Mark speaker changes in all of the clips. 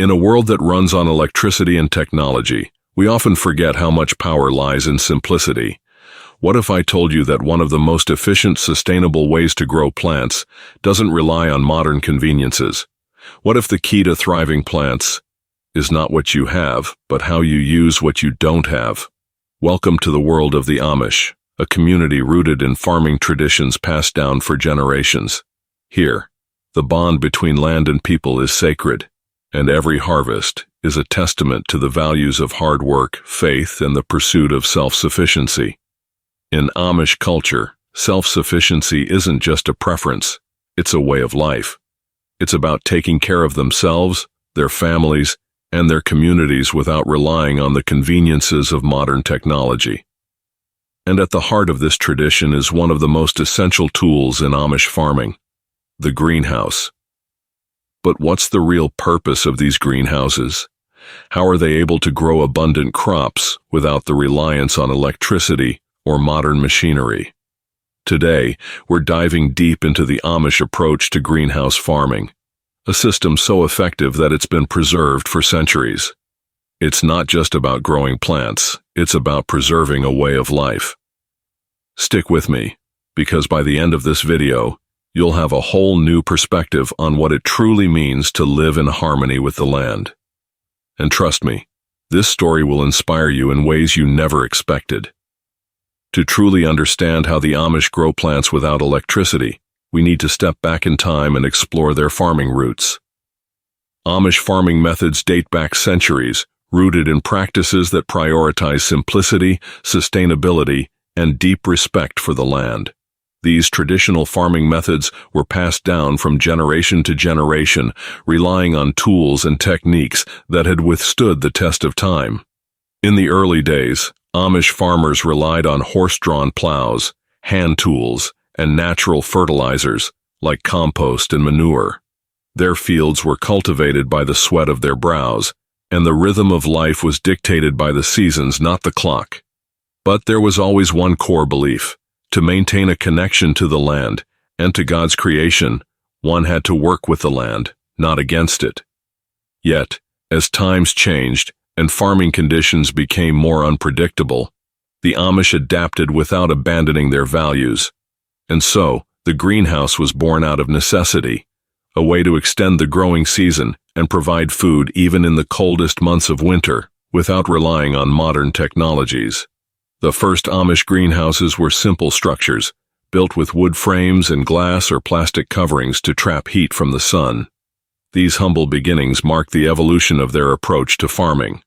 Speaker 1: In a world that runs on electricity and technology, we often forget how much power lies in simplicity. What if I told you that one of the most efficient, sustainable ways to grow plants doesn't rely on modern conveniences? What if the key to thriving plants is not what you have, but how you use what you don't have? Welcome to the world of the Amish, a community rooted in farming traditions passed down for generations. Here, the bond between land and people is sacred, and every harvest is a testament to the values of hard work, faith, and the pursuit of self-sufficiency. In Amish culture, self-sufficiency isn't just a preference, it's a way of life. It's about taking care of themselves, their families, and their communities without relying on the conveniences of modern technology. And at the heart of this tradition is one of the most essential tools in Amish farming, the greenhouse. But what's the real purpose of these greenhouses? How are they able to grow abundant crops without the reliance on electricity or modern machinery? Today, we're diving deep into the Amish approach to greenhouse farming, a system so effective that it's been preserved for centuries. It's not just about growing plants, it's about preserving a way of life. Stick with me, because by the end of this video, you'll have a whole new perspective on what it truly means to live in harmony with the land. And trust me, this story will inspire you in ways you never expected. To truly understand how the Amish grow plants without electricity, we need to step back in time and explore their farming roots. Amish farming methods date back centuries, rooted in practices that prioritize simplicity, sustainability, and deep respect for the land. These traditional farming methods were passed down from generation to generation, relying on tools and techniques that had withstood the test of time. In the early days, Amish farmers relied on horse-drawn plows, hand tools, and natural fertilizers like compost and manure. Their fields were cultivated by the sweat of their brows, and the rhythm of life was dictated by the seasons, not the clock. But there was always one core belief: to maintain a connection to the land and to God's creation, one had to work with the land, not against it. Yet, as times changed and farming conditions became more unpredictable, the Amish adapted without abandoning their values. And so, the greenhouse was born out of necessity, a way to extend the growing season and provide food even in the coldest months of winter, without relying on modern technologies. The first Amish greenhouses were simple structures, built with wood frames and glass or plastic coverings to trap heat from the sun. These humble beginnings marked the evolution of their approach to farming.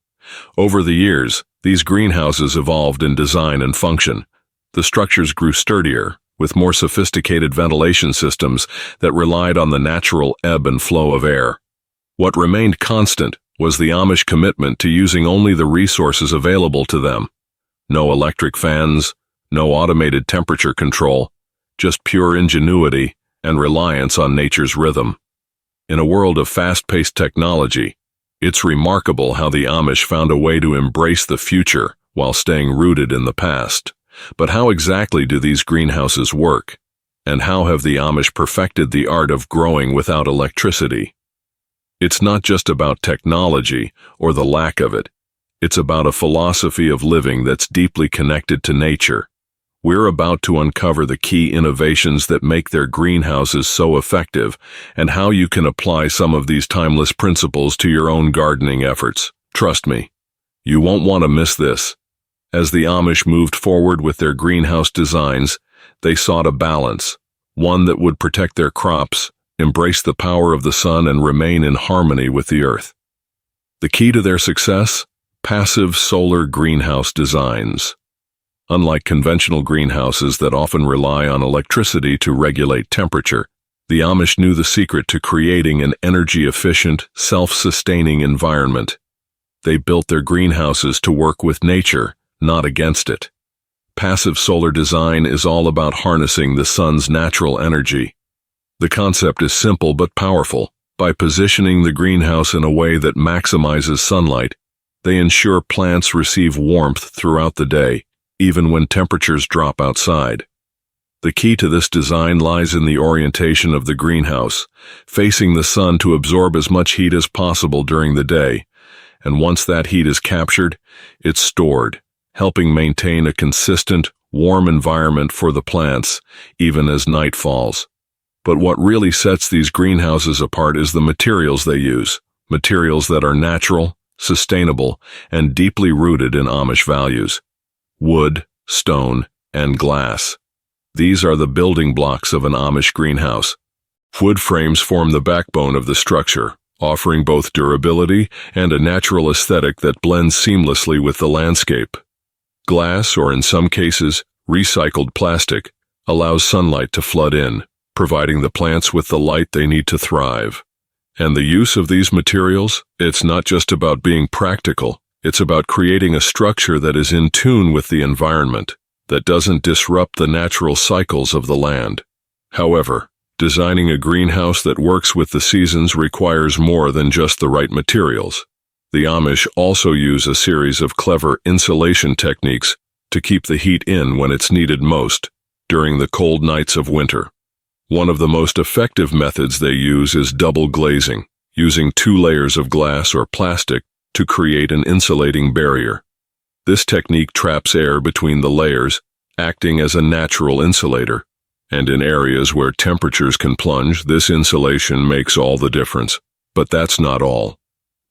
Speaker 1: Over the years, these greenhouses evolved in design and function. The structures grew sturdier, with more sophisticated ventilation systems that relied on the natural ebb and flow of air. What remained constant was the Amish commitment to using only the resources available to them. No electric fans, no automated temperature control, just pure ingenuity and reliance on nature's rhythm. In a world of fast-paced technology, it's remarkable how the Amish found a way to embrace the future while staying rooted in the past. But how exactly do these greenhouses work? And how have the Amish perfected the art of growing without electricity? It's not just about technology or the lack of it. It's about a philosophy of living that's deeply connected to nature. We're about to uncover the key innovations that make their greenhouses so effective and how you can apply some of these timeless principles to your own gardening efforts. Trust me, you won't want to miss this. As the Amish moved forward with their greenhouse designs, they sought a balance, one that would protect their crops, embrace the power of the sun, and remain in harmony with the earth. The key to their success? Passive solar greenhouse designs. Unlike conventional greenhouses that often rely on electricity to regulate temperature, the Amish knew the secret to creating an energy-efficient, self-sustaining environment. They built their greenhouses to work with nature, not against it. Passive solar design is all about harnessing the sun's natural energy. The concept is simple but powerful. By positioning the greenhouse in a way that maximizes sunlight, they ensure plants receive warmth throughout the day, even when temperatures drop outside. The key to this design lies in the orientation of the greenhouse, facing the sun to absorb as much heat as possible during the day. And once that heat is captured, it's stored, helping maintain a consistent, warm environment for the plants, even as night falls. But what really sets these greenhouses apart is the materials they use, materials that are natural, sustainable, and deeply rooted in Amish values. Wood, stone, and glass. These are the building blocks of an Amish greenhouse. Wood frames form the backbone of the structure, offering both durability and a natural aesthetic that blends seamlessly with the landscape. Glass, or in some cases, recycled plastic, allows sunlight to flood in, providing the plants with the light they need to thrive. And the use of these materials, it's not just about being practical, it's about creating a structure that is in tune with the environment, that doesn't disrupt the natural cycles of the land. However, designing a greenhouse that works with the seasons requires more than just the right materials. The Amish also use a series of clever insulation techniques to keep the heat in when it's needed most, during the cold nights of winter. One of the most effective methods they use is double glazing, using 2 layers of glass or plastic to create an insulating barrier. This technique traps air between the layers, acting as a natural insulator, and in areas where temperatures can plunge, this insulation makes all the difference. But that's not all.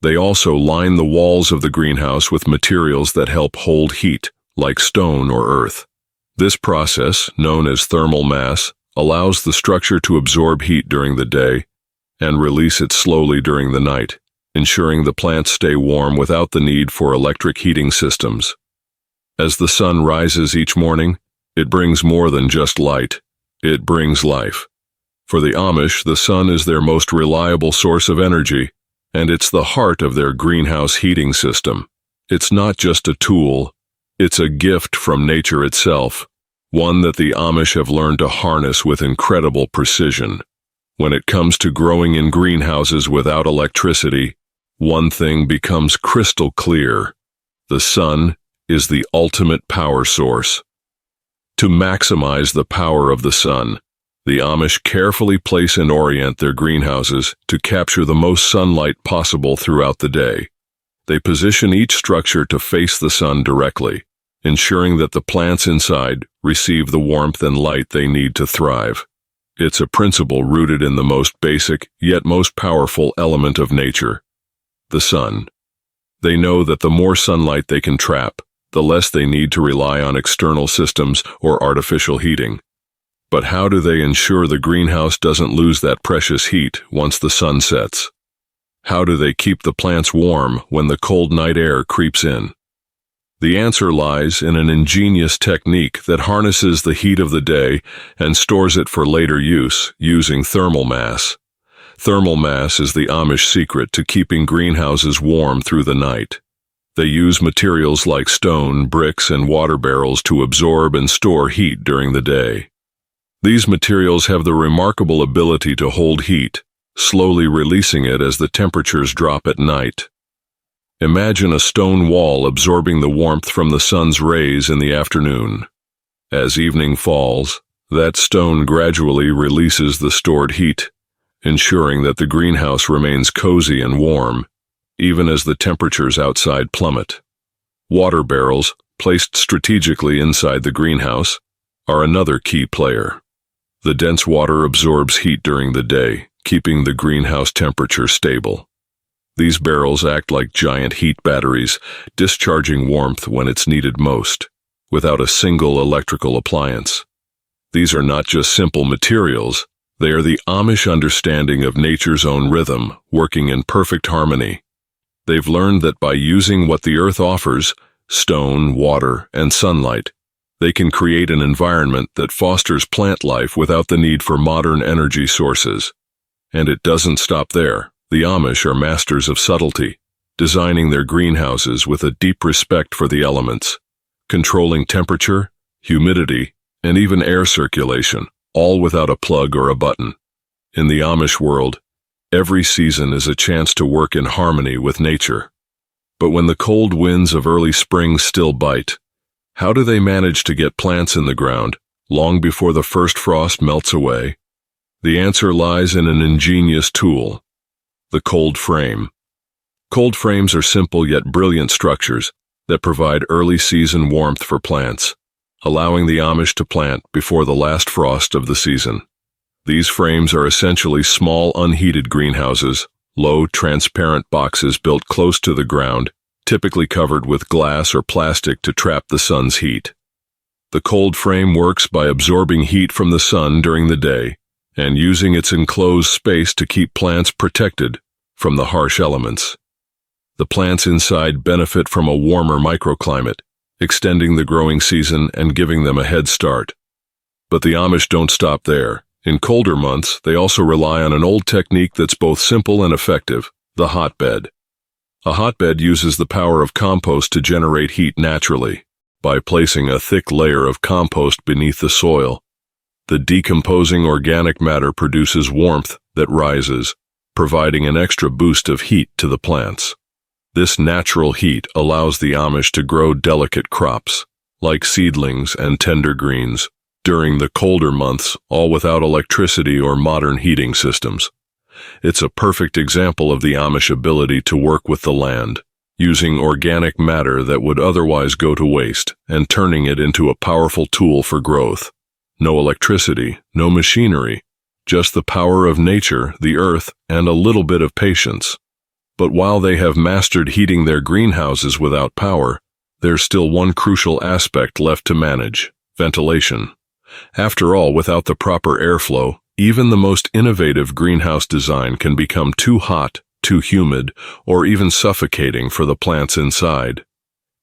Speaker 1: They also line the walls of the greenhouse with materials that help hold heat, like stone or earth. This process, known as thermal mass, allows the structure to absorb heat during the day and release it slowly during the night, ensuring the plants stay warm without the need for electric heating systems. As the sun rises each morning, it brings more than just light. It brings life. For the Amish, the sun is their most reliable source of energy, and it's the heart of their greenhouse heating system. It's not just a tool, it's a gift from nature itself, one that the Amish have learned to harness with incredible precision. When it comes to growing in greenhouses without electricity, one thing becomes crystal clear. The sun is the ultimate power source. To maximize the power of the sun, the Amish carefully place and orient their greenhouses to capture the most sunlight possible throughout the day. They position each structure to face the sun directly, ensuring that the plants inside receive the warmth and light they need to thrive. It's a principle rooted in the most basic, yet most powerful element of nature, the sun. They know that the more sunlight they can trap, the less they need to rely on external systems or artificial heating. But how do they ensure the greenhouse doesn't lose that precious heat once the sun sets? How do they keep the plants warm when the cold night air creeps in? The answer lies in an ingenious technique that harnesses the heat of the day and stores it for later use, using thermal mass. Thermal mass is the Amish secret to keeping greenhouses warm through the night. They use materials like stone, bricks, and water barrels to absorb and store heat during the day. These materials have the remarkable ability to hold heat, slowly releasing it as the temperatures drop at night. Imagine a stone wall absorbing the warmth from the sun's rays in the afternoon. As evening falls, that stone gradually releases the stored heat, ensuring that the greenhouse remains cozy and warm, even as the temperatures outside plummet. Water barrels, placed strategically inside the greenhouse, are another key player. The dense water absorbs heat during the day, keeping the greenhouse temperature stable. These barrels act like giant heat batteries, discharging warmth when it's needed most, without a single electrical appliance. These are not just simple materials, they are the Amish understanding of nature's own rhythm, working in perfect harmony. They've learned that by using what the earth offers, stone, water, and sunlight, they can create an environment that fosters plant life without the need for modern energy sources. And it doesn't stop there. The Amish are masters of subtlety, designing their greenhouses with a deep respect for the elements, controlling temperature, humidity, and even air circulation, all without a plug or a button. In the Amish world, every season is a chance to work in harmony with nature. But when the cold winds of early spring still bite, how do they manage to get plants in the ground long before the first frost melts away? The answer lies in an ingenious tool: the cold frame. Cold frames are simple yet brilliant structures that provide early-season warmth for plants, allowing the Amish to plant before the last frost of the season. These frames are essentially small, unheated greenhouses, low, transparent boxes built close to the ground, typically covered with glass or plastic to trap the sun's heat. The cold frame works by absorbing heat from the sun during the day and using its enclosed space to keep plants protected from the harsh elements. The plants inside benefit from a warmer microclimate, extending the growing season and giving them a head start. But the Amish don't stop there. In colder months, they also rely on an old technique that's both simple and effective: the hotbed. A hotbed uses the power of compost to generate heat naturally. By placing a thick layer of compost beneath the soil, the decomposing organic matter produces warmth that rises, providing an extra boost of heat to the plants. This natural heat allows the Amish to grow delicate crops, like seedlings and tender greens, during the colder months, all without electricity or modern heating systems. It's a perfect example of the Amish ability to work with the land, using organic matter that would otherwise go to waste and turning it into a powerful tool for growth. No electricity, no machinery, just the power of nature, the earth, and a little bit of patience. But while they have mastered heating their greenhouses without power, there's still one crucial aspect left to manage: ventilation. After all, without the proper airflow, even the most innovative greenhouse design can become too hot, too humid, or even suffocating for the plants inside.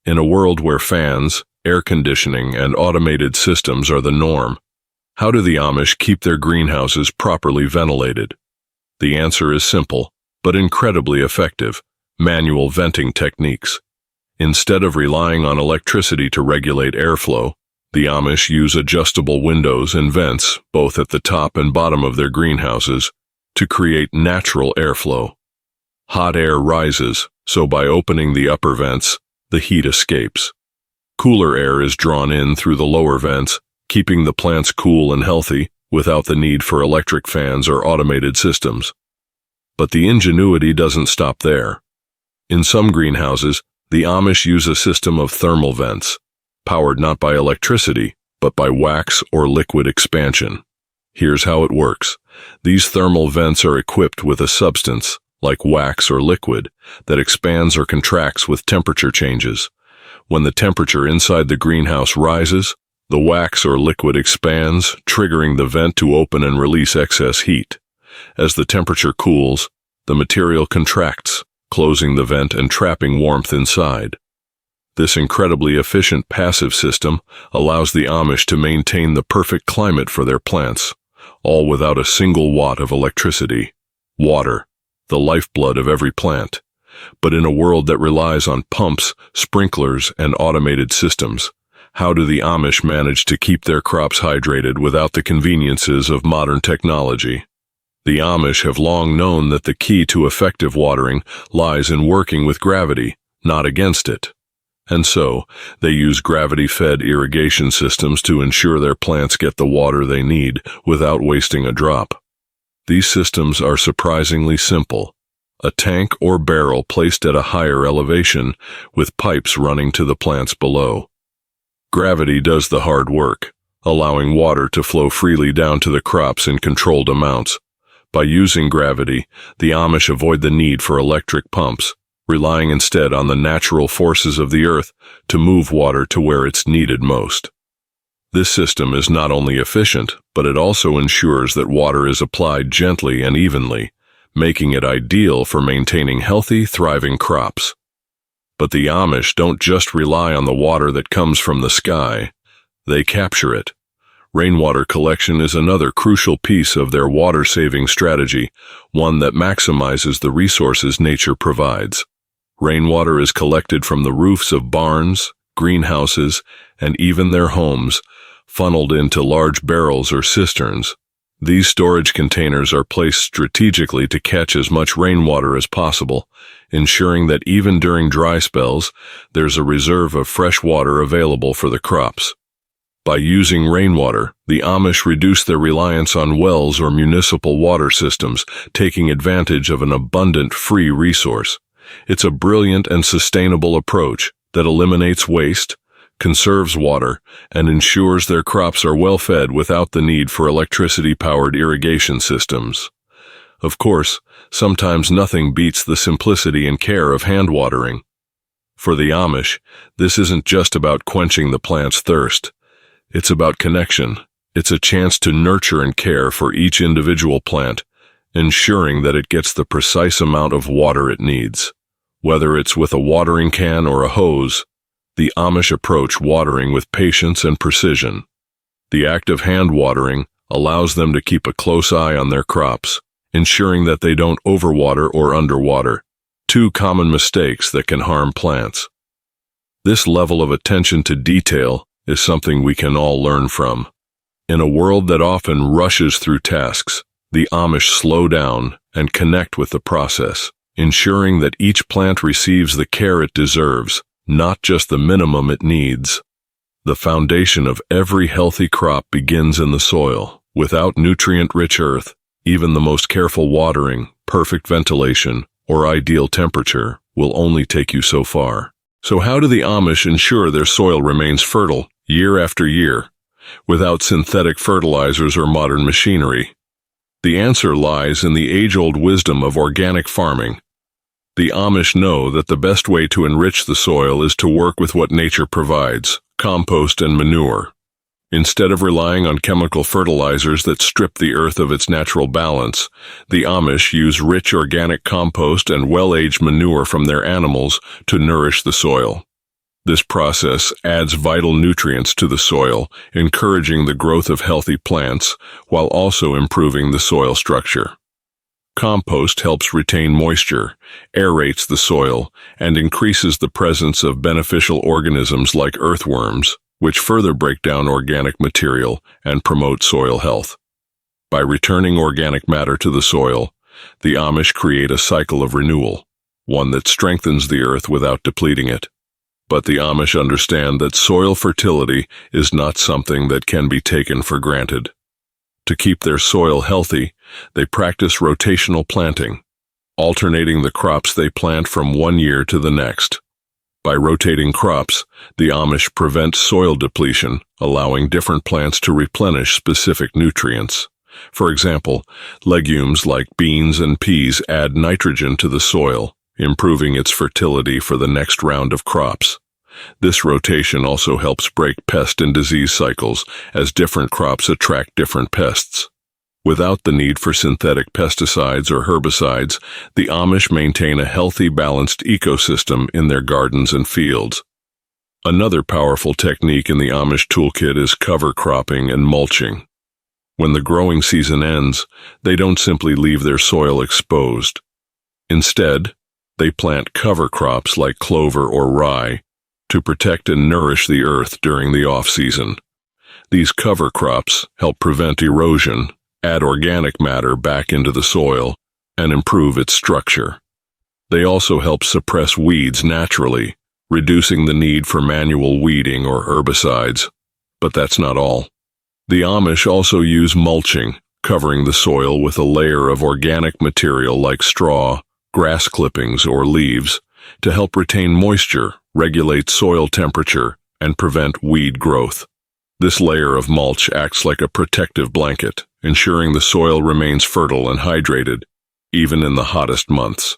Speaker 1: In a world where fans, air conditioning, and automated systems are the norm, how do the Amish keep their greenhouses properly ventilated? The answer is simple, but incredibly effective: manual venting techniques. Instead of relying on electricity to regulate airflow, the Amish use adjustable windows and vents, both at the top and bottom of their greenhouses, to create natural airflow. Hot air rises, so by opening the upper vents, the heat escapes. Cooler air is drawn in through the lower vents, keeping the plants cool and healthy without the need for electric fans or automated systems. But the ingenuity doesn't stop there. In some greenhouses, the Amish use a system of thermal vents, powered not by electricity, but by wax or liquid expansion. Here's how it works. These thermal vents are equipped with a substance, like wax or liquid, that expands or contracts with temperature changes. When the temperature inside the greenhouse rises, the wax or liquid expands, triggering the vent to open and release excess heat. As the temperature cools, the material contracts, closing the vent and trapping warmth inside. This incredibly efficient passive system allows the Amish to maintain the perfect climate for their plants, all without a single watt of electricity. Water, the lifeblood of every plant. But in a world that relies on pumps, sprinklers, and automated systems, how do the Amish manage to keep their crops hydrated without the conveniences of modern technology? The Amish have long known that the key to effective watering lies in working with gravity, not against it. And so, they use gravity-fed irrigation systems to ensure their plants get the water they need without wasting a drop. These systems are surprisingly simple: a tank or barrel placed at a higher elevation, with pipes running to the plants below. Gravity does the hard work, allowing water to flow freely down to the crops in controlled amounts. By using gravity, the Amish avoid the need for electric pumps, relying instead on the natural forces of the earth to move water to where it's needed most. This system is not only efficient, but it also ensures that water is applied gently and evenly, making it ideal for maintaining healthy, thriving crops. But the Amish don't just rely on the water that comes from the sky. They capture it. Rainwater collection is another crucial piece of their water-saving strategy, one that maximizes the resources nature provides. Rainwater is collected from the roofs of barns, greenhouses, and even their homes, funneled into large barrels or cisterns. These storage containers are placed strategically to catch as much rainwater as possible, ensuring that even during dry spells, there's a reserve of fresh water available for the crops. By using rainwater, the Amish reduce their reliance on wells or municipal water systems, taking advantage of an abundant free resource. It's a brilliant and sustainable approach that eliminates waste, conserves water, and ensures their crops are well fed without the need for electricity-powered irrigation systems. Of course, sometimes nothing beats the simplicity and care of hand watering. For the Amish, this isn't just about quenching the plant's thirst. It's about connection. It's a chance to nurture and care for each individual plant, ensuring that it gets the precise amount of water it needs. Whether it's with a watering can or a hose, the Amish approach watering with patience and precision. The act of hand watering allows them to keep a close eye on their crops, ensuring that they don't overwater or underwater, two common mistakes that can harm plants. This level of attention to detail is something we can all learn from. In a world that often rushes through tasks, the Amish slow down and connect with the process, ensuring that each plant receives the care it deserves, not just the minimum it needs. The foundation of every healthy crop begins in the soil. Without nutrient-rich earth, even the most careful watering, perfect ventilation, or ideal temperature will only take you so far. So how do the Amish ensure their soil remains fertile year after year, without synthetic fertilizers or modern machinery? The answer lies in the age-old wisdom of organic farming. The Amish know that the best way to enrich the soil is to work with what nature provides, compost and manure. Instead of relying on chemical fertilizers that strip the earth of its natural balance, the Amish use rich organic compost and well-aged manure from their animals to nourish the soil. This process adds vital nutrients to the soil, encouraging the growth of healthy plants while also improving the soil structure. Compost helps retain moisture, aerates the soil, and increases the presence of beneficial organisms like earthworms, which further break down organic material and promote soil health. By returning organic matter to the soil, the Amish create a cycle of renewal, one that strengthens the earth without depleting it. But the Amish understand that soil fertility is not something that can be taken for granted. To keep their soil healthy, they practice rotational planting, alternating the crops they plant from one year to the next. By rotating crops, the Amish prevent soil depletion, allowing different plants to replenish specific nutrients. For example, legumes like beans and peas add nitrogen to the soil, improving its fertility for the next round of crops. This rotation also helps break pest and disease cycles, as different crops attract different pests. Without the need for synthetic pesticides or herbicides, the Amish maintain a healthy, balanced ecosystem in their gardens and fields. Another powerful technique in the Amish toolkit is cover cropping and mulching. When the growing season ends, they don't simply leave their soil exposed. Instead, they plant cover crops like clover or rye to protect and nourish the earth during the off-season. These cover crops help prevent erosion, add organic matter back into the soil, and improve its structure. They also help suppress weeds naturally, reducing the need for manual weeding or herbicides. But that's not all. The Amish also use mulching, covering the soil with a layer of organic material like straw, grass clippings, or leaves, to help retain moisture, regulate soil temperature, and prevent weed growth. This layer of mulch acts like a protective blanket, ensuring the soil remains fertile and hydrated, even in the hottest months.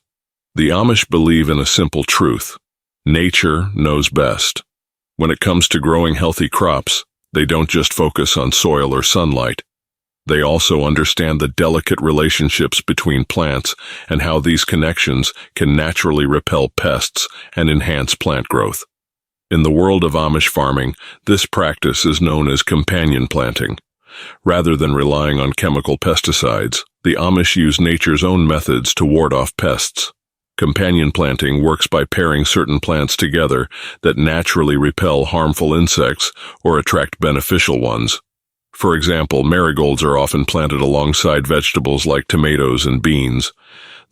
Speaker 1: The Amish believe in a simple truth: nature knows best. When it comes to growing healthy crops, they don't just focus on soil or sunlight. They also understand the delicate relationships between plants and how these connections can naturally repel pests and enhance plant growth. In the world of Amish farming, this practice is known as companion planting. Rather than relying on chemical pesticides, the Amish use nature's own methods to ward off pests. Companion planting works by pairing certain plants together that naturally repel harmful insects or attract beneficial ones. For example, marigolds are often planted alongside vegetables like tomatoes and beans.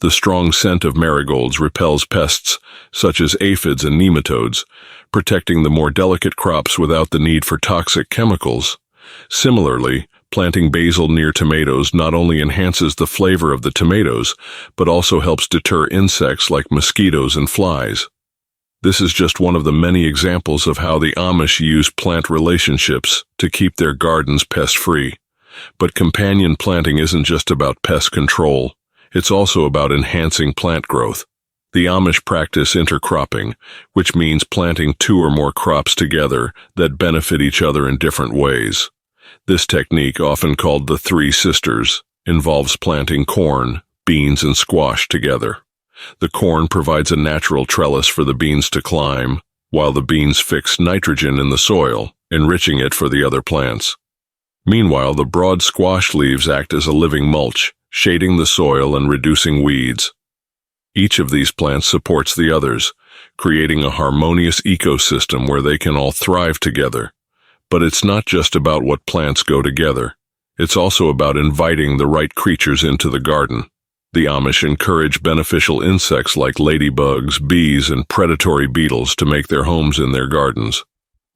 Speaker 1: The strong scent of marigolds repels pests, such as aphids and nematodes, protecting the more delicate crops without the need for toxic chemicals. Similarly, planting basil near tomatoes not only enhances the flavor of the tomatoes, but also helps deter insects like mosquitoes and flies. This is just one of the many examples of how the Amish use plant relationships to keep their gardens pest-free. But companion planting isn't just about pest control. It's also about enhancing plant growth. The Amish practice intercropping, which means planting two or more crops together that benefit each other in different ways. This technique, often called the Three Sisters, involves planting corn, beans, and squash together. The corn provides a natural trellis for the beans to climb, while the beans fix nitrogen in the soil, enriching it for the other plants. Meanwhile, the broad squash leaves act as a living mulch, shading the soil and reducing weeds. Each of these plants supports the others, creating a harmonious ecosystem where they can all thrive together. But it's not just about what plants go together. It's also about inviting the right creatures into the garden. The Amish encourage beneficial insects like ladybugs, bees, and predatory beetles to make their homes in their gardens.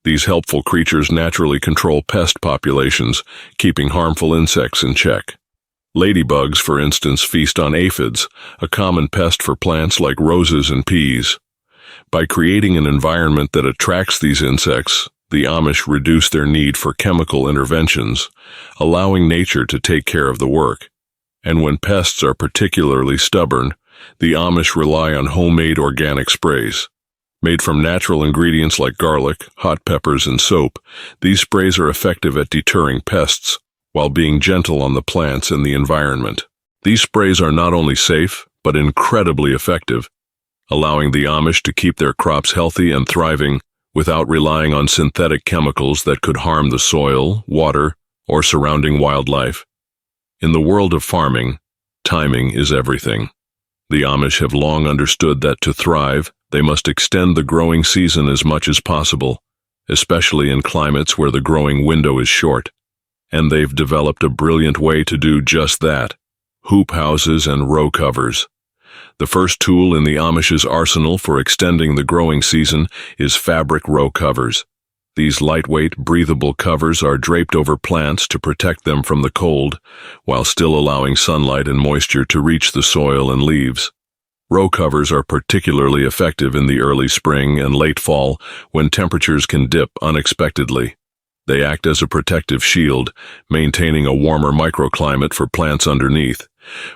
Speaker 1: These helpful creatures naturally control pest populations, keeping harmful insects in check. Ladybugs, for instance, feast on aphids, a common pest for plants like roses and peas. By creating an environment that attracts these insects, the Amish reduce their need for chemical interventions, allowing nature to take care of the work. And when pests are particularly stubborn, the Amish rely on homemade organic sprays. Made from natural ingredients like garlic, hot peppers, and soap, these sprays are effective at deterring pests, while being gentle on the plants and the environment. These sprays are not only safe, but incredibly effective, allowing the Amish to keep their crops healthy and thriving without relying on synthetic chemicals that could harm the soil, water, or surrounding wildlife. In the world of farming, timing is everything. The Amish have long understood that to thrive, they must extend the growing season as much as possible, especially in climates where the growing window is short. And they've developed a brilliant way to do just that: hoop houses and row covers. The first tool in the Amish's arsenal for extending the growing season is fabric row covers. These lightweight, breathable covers are draped over plants to protect them from the cold, while still allowing sunlight and moisture to reach the soil and leaves. Row covers are particularly effective in the early spring and late fall when temperatures can dip unexpectedly. They act as a protective shield, maintaining a warmer microclimate for plants underneath,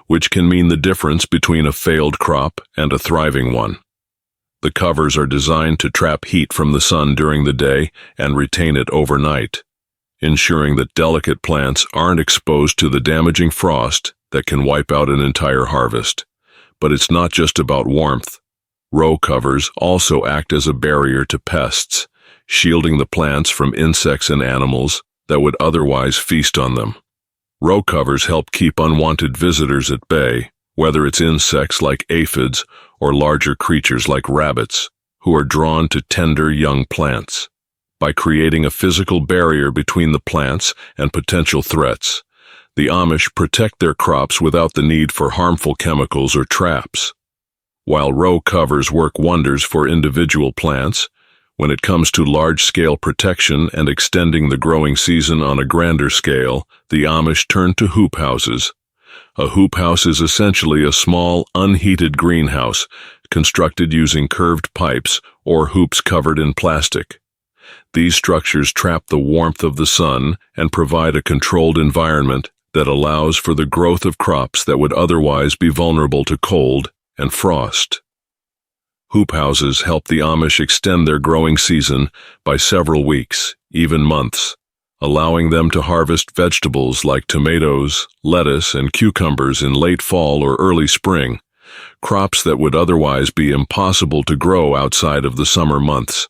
Speaker 1: which can mean the difference between a failed crop and a thriving one. The covers are designed to trap heat from the sun during the day and retain it overnight, ensuring that delicate plants aren't exposed to the damaging frost that can wipe out an entire harvest. But it's not just about warmth. Row covers also act as a barrier to pests, shielding the plants from insects and animals that would otherwise feast on them. Row covers help keep unwanted visitors at bay, whether it's insects like aphids or larger creatures like rabbits, who are drawn to tender young plants. By creating a physical barrier between the plants and potential threats, the Amish protect their crops without the need for harmful chemicals or traps. While row covers work wonders for individual plants, when it comes to large-scale protection and extending the growing season on a grander scale, the Amish turn to hoop houses. A hoop house is essentially a small, unheated greenhouse constructed using curved pipes or hoops covered in plastic. These structures trap the warmth of the sun and provide a controlled environment that allows for the growth of crops that would otherwise be vulnerable to cold and frost. Hoop houses help the Amish extend their growing season by several weeks, even months, allowing them to harvest vegetables like tomatoes, lettuce, and cucumbers in late fall or early spring, crops that would otherwise be impossible to grow outside of the summer months.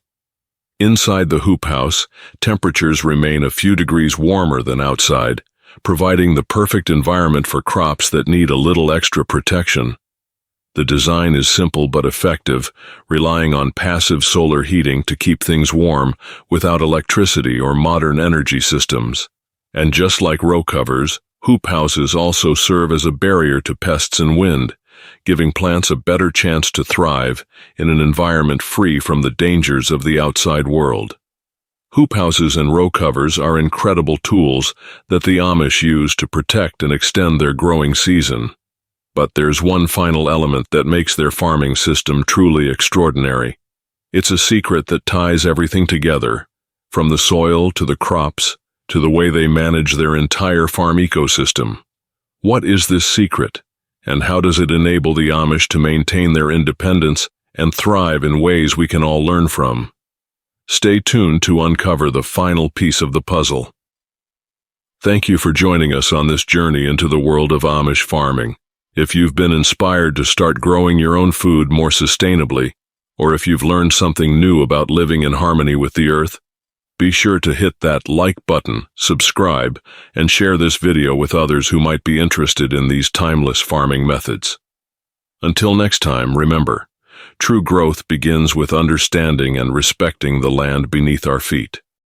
Speaker 1: Inside the hoop house, temperatures remain a few degrees warmer than outside, providing the perfect environment for crops that need a little extra protection. The design is simple but effective, relying on passive solar heating to keep things warm without electricity or modern energy systems. And just like row covers, hoop houses also serve as a barrier to pests and wind, giving plants a better chance to thrive in an environment free from the dangers of the outside world. Hoop houses and row covers are incredible tools that the Amish use to protect and extend their growing season. But there's one final element that makes their farming system truly extraordinary. It's a secret that ties everything together, from the soil to the crops to the way they manage their entire farm ecosystem. What is this secret, and how does it enable the Amish to maintain their independence and thrive in ways we can all learn from? Stay tuned to uncover the final piece of the puzzle. Thank you for joining us on this journey into the world of Amish farming. If you've been inspired to start growing your own food more sustainably, or if you've learned something new about living in harmony with the earth, be sure to hit that like button, subscribe, and share this video with others who might be interested in these timeless farming methods. Until next time, remember, true growth begins with understanding and respecting the land beneath our feet.